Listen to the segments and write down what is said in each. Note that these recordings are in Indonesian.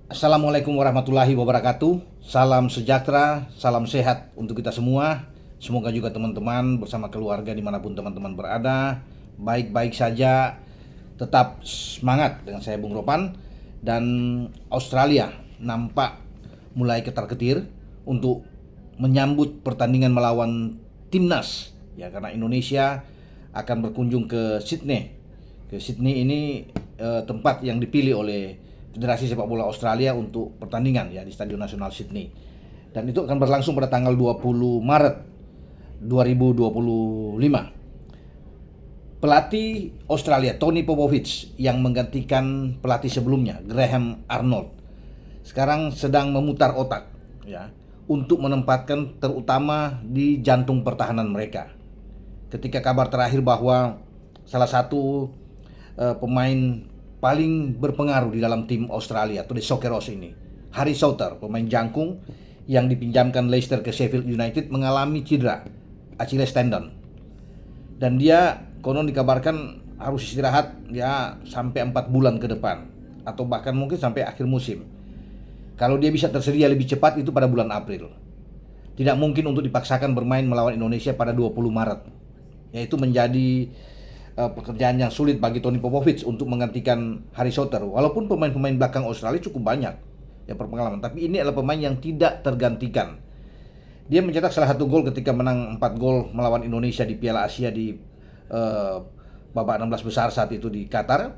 Assalamualaikum warahmatullahi wabarakatuh. Salam sejahtera, salam sehat untuk kita semua. Semoga juga teman-teman bersama keluarga dimanapun teman-teman berada baik-baik saja, tetap semangat dengan saya Bung Ropan. Dan Australia nampak mulai ketar-ketir untuk menyambut pertandingan melawan timnas ya, karena Indonesia akan berkunjung ke Sydney. Sydney ini tempat yang dipilih oleh Federasi Sepak Bola Australia untuk pertandingan ya di Stadion Nasional Sydney. Dan itu akan berlangsung pada tanggal 20 Maret 2025. Pelatih Australia Tony Popovich yang menggantikan pelatih sebelumnya Graham Arnold sekarang sedang memutar otak ya untuk menempatkan terutama di jantung pertahanan mereka. Ketika kabar terakhir bahwa salah satu pemain paling berpengaruh di dalam tim Australia atau di Socceroos ini, Harry Souttar, pemain jangkung yang dipinjamkan Leicester ke Sheffield United, mengalami cedera Achilles tendon. Dan dia konon dikabarkan harus istirahat ya sampai 4 bulan ke depan atau bahkan mungkin sampai akhir musim. Kalau dia bisa tersedia lebih cepat itu pada bulan April. Tidak mungkin untuk dipaksakan bermain melawan Indonesia pada 20 Maret. Yaitu menjadi pekerjaan yang sulit bagi Tony Popovich untuk menggantikan Harry Souttar. Walaupun pemain-pemain belakang Australia cukup banyak ya berpengalaman, tapi ini adalah pemain yang tidak tergantikan. Dia mencetak salah satu gol ketika menang 4 gol melawan Indonesia di Piala Asia di babak 16 besar saat itu di Qatar.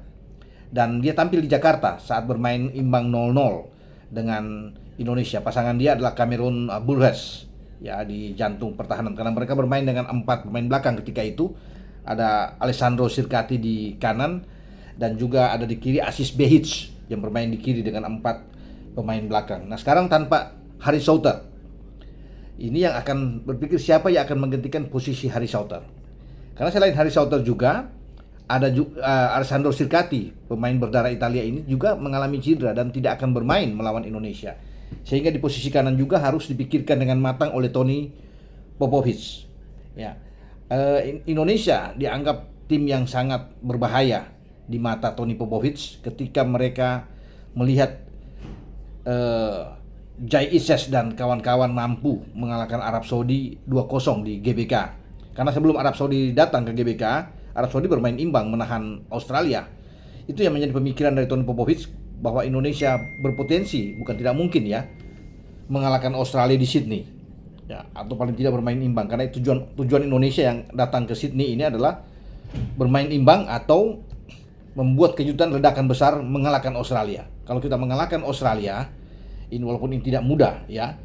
Dan dia tampil di Jakarta saat bermain imbang 0-0 dengan Indonesia. Pasangan dia adalah Cameron Burgess ya di jantung pertahanan, karena mereka bermain dengan 4 pemain belakang ketika itu. Ada Alessandro Sirkati di kanan dan juga ada di kiri Aziz Behich yang bermain di kiri dengan 4 pemain belakang. Nah, sekarang tanpa Harry Souttar, ini yang akan berpikir siapa yang akan menggantikan posisi Harry Souttar. Karena selain Harry Souttar juga ada Alessandro Sirkati, pemain berdarah Italia ini juga mengalami cedera dan tidak akan bermain melawan Indonesia. Sehingga di posisi kanan juga harus dipikirkan dengan matang oleh Tony Popovich. Ya. Indonesia dianggap tim yang sangat berbahaya di mata Tony Popovich ketika mereka melihat Jai Ises dan kawan-kawan mampu mengalahkan Arab Saudi 2-0 di GBK. Karena sebelum Arab Saudi datang ke GBK, Arab Saudi bermain imbang menahan Australia. Itu yang menjadi pemikiran dari Tony Popovich bahwa Indonesia berpotensi, bukan tidak mungkin ya, mengalahkan Australia di Sydney. Ya, atau paling tidak bermain imbang, karena tujuan Indonesia yang datang ke Sydney ini adalah bermain imbang atau membuat kejutan ledakan besar mengalahkan Australia. Kalau kita mengalahkan Australia, ini walaupun ini tidak mudah ya,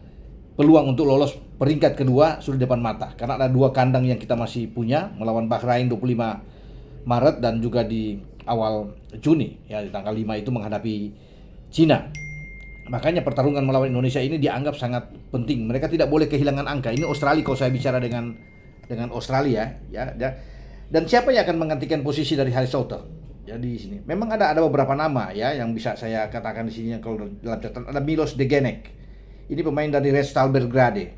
peluang untuk lolos peringkat kedua sudah di depan mata. Karena ada 2 kandang yang kita masih punya, melawan Bahrain 25 Maret dan juga di awal Juni ya, di tanggal 5 itu menghadapi Cina. Makanya pertarungan melawan Indonesia ini dianggap sangat penting. Mereka tidak boleh kehilangan angka. Ini Australia kalau saya bicara dengan Australia ya. Dan siapa yang akan menggantikan posisi dari Harry Souttar? Ya di sini. Memang ada beberapa nama ya yang bisa saya katakan di sini kalau dalam catatan. Ada Milos Degenek. Ini pemain dari Red Star Belgrade.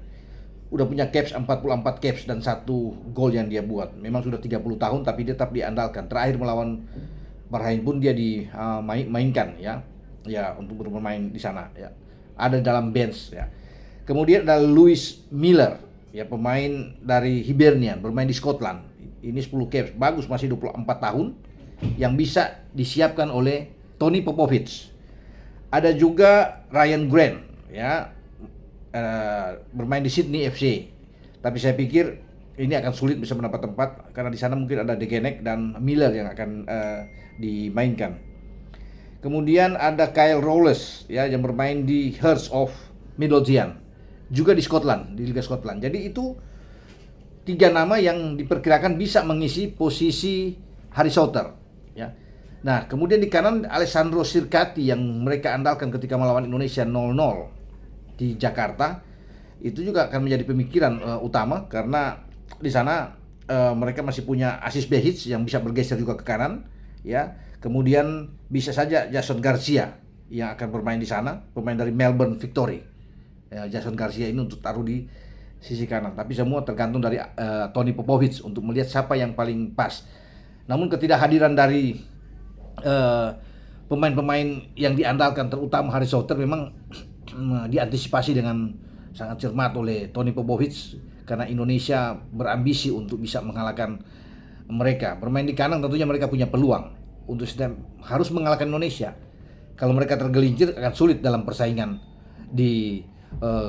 Udah punya caps 44 caps dan 1 gol yang dia buat. Memang sudah 30 tahun tapi dia tetap diandalkan. Terakhir melawan Bahrain pun dia dimainkan ya. Ya, untuk bermain di sana ya. Ada dalam bench ya. Kemudian ada Lewis Miller ya, pemain dari Hibernian, bermain di Scotland. Ini 10 caps, bagus, masih 24 tahun yang bisa disiapkan oleh Tony Popovich. Ada juga Ryan Grant ya, bermain di Sydney FC. Tapi saya pikir ini akan sulit bisa mendapat tempat karena di sana mungkin ada Degenek dan Miller yang akan dimainkan. Kemudian ada Kyle Rowles ya yang bermain di Hearts of Midlothian, juga di Scotland, di Liga Scotland. Jadi itu 3 nama yang diperkirakan bisa mengisi posisi Harry Souttar ya. Nah, kemudian di kanan Alessandro Sirkati yang mereka andalkan ketika melawan Indonesia 0-0 di Jakarta. Itu juga akan menjadi pemikiran utama karena di sana mereka masih punya Aziz Behich yang bisa bergeser juga ke kanan ya. Kemudian bisa saja Jason Garcia yang akan bermain di sana, pemain dari Melbourne Victory. Ya, Jason Garcia ini untuk taruh di sisi kanan. Tapi semua tergantung dari Tony Popovich untuk melihat siapa yang paling pas. Namun ketidakhadiran dari pemain-pemain yang diandalkan terutama Harry Souther memang diantisipasi dengan sangat cermat oleh Tony Popovic karena Indonesia berambisi untuk bisa mengalahkan mereka. Bermain di kandang tentunya mereka punya peluang untuk harus mengalahkan Indonesia. Kalau mereka tergelincir akan sulit dalam persaingan di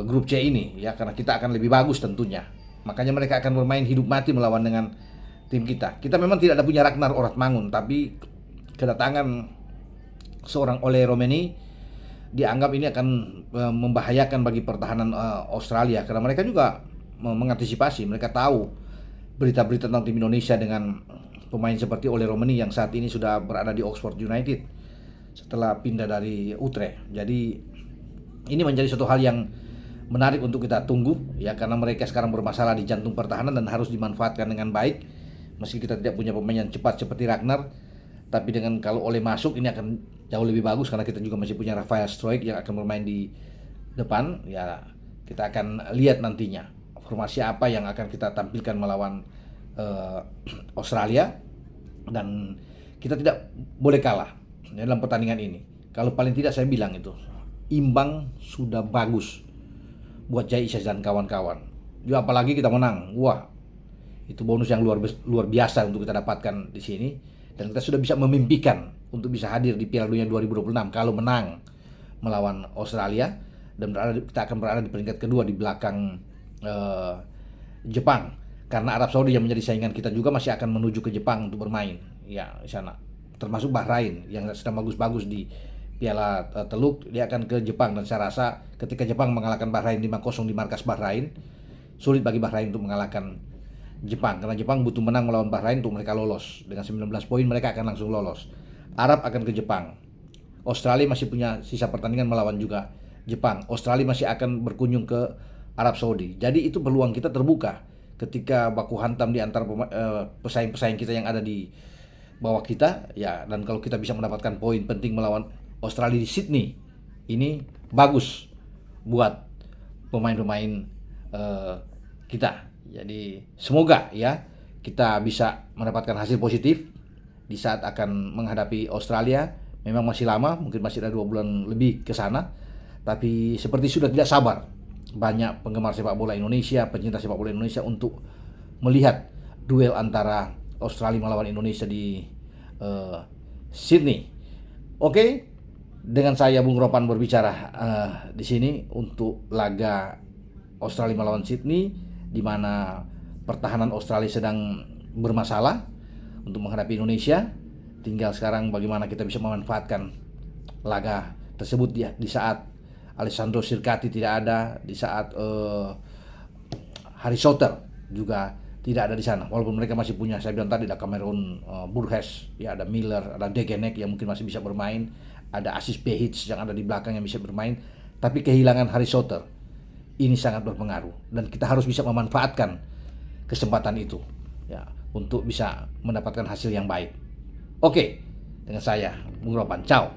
grup C ini ya, karena kita akan lebih bagus tentunya. Makanya mereka akan bermain hidup mati melawan dengan tim kita. Kita memang tidak ada punya Ragnar Oratmangun, tapi kedatangan seorang Ole Romeni dianggap ini akan membahayakan bagi pertahanan Australia karena mereka juga mengantisipasi. Mereka tahu berita-berita tentang tim Indonesia dengan pemain seperti Ole Romeni yang saat ini sudah berada di Oxford United setelah pindah dari Utrecht. Jadi ini menjadi suatu hal yang menarik untuk kita tunggu ya, karena mereka sekarang bermasalah di jantung pertahanan dan harus dimanfaatkan dengan baik. Meski kita tidak punya pemain yang cepat seperti Ragnar, tapi dengan kalau Ole masuk ini akan jauh lebih bagus karena kita juga masih punya Rafael Struijk yang akan bermain di depan ya. Kita akan lihat nantinya formasi apa yang akan kita tampilkan melawan Australia, dan kita tidak boleh kalah dalam pertandingan ini. Kalau paling tidak saya bilang itu imbang sudah bagus buat Jai Isyas dan kawan-kawan. Ya apalagi kita menang, wah itu bonus yang luar biasa untuk kita dapatkan di sini, dan kita sudah bisa memimpikan untuk bisa hadir di Piala Dunia 2026 kalau menang melawan Australia, dan kita akan berada di peringkat kedua di belakang Jepang, karena Arab Saudi yang menjadi saingan kita juga masih akan menuju ke Jepang untuk bermain ya di sana, termasuk Bahrain yang sedang bagus-bagus di Piala Teluk, dia akan ke Jepang. Dan saya rasa ketika Jepang mengalahkan Bahrain 5-0 di markas Bahrain, sulit bagi Bahrain untuk mengalahkan Jepang, karena Jepang butuh menang melawan Bahrain untuk mereka lolos. Dengan 19 poin mereka akan langsung lolos. Arab akan ke Jepang. Australia masih punya sisa pertandingan melawan juga Jepang. Australia masih akan berkunjung ke Arab Saudi. Jadi itu peluang kita terbuka ketika baku hantam di antara pesaing-pesaing kita yang ada di bawah kita ya. Dan kalau kita bisa mendapatkan poin penting melawan Australia di Sydney, ini bagus buat pemain-pemain kita. Jadi semoga ya kita bisa mendapatkan hasil positif di saat akan menghadapi Australia. Memang masih lama, mungkin masih ada 2 bulan lebih ke sana, tapi seperti sudah tidak sabar banyak penggemar sepak bola Indonesia, pencinta sepak bola Indonesia untuk melihat duel antara Australia melawan Indonesia di Sydney. Oke. Dengan saya Bung Ropan berbicara di sini untuk laga Australia melawan Sydney, di mana pertahanan Australia sedang bermasalah untuk menghadapi Indonesia. Tinggal sekarang bagaimana kita bisa memanfaatkan laga tersebut di saat Alessandro Sirkati tidak ada, di saat Harry Souther juga tidak ada di sana. Walaupun mereka masih punya, saya bilang tadi ada Cameron Burgess, ya ada Miller, ada Degenek yang mungkin masih bisa bermain, ada Asis Behic yang ada di belakang yang bisa bermain, tapi kehilangan Harry Souther ini sangat berpengaruh dan kita harus bisa memanfaatkan kesempatan itu ya untuk bisa mendapatkan hasil yang baik. Oke, dengan saya Bung Ropan, ciao.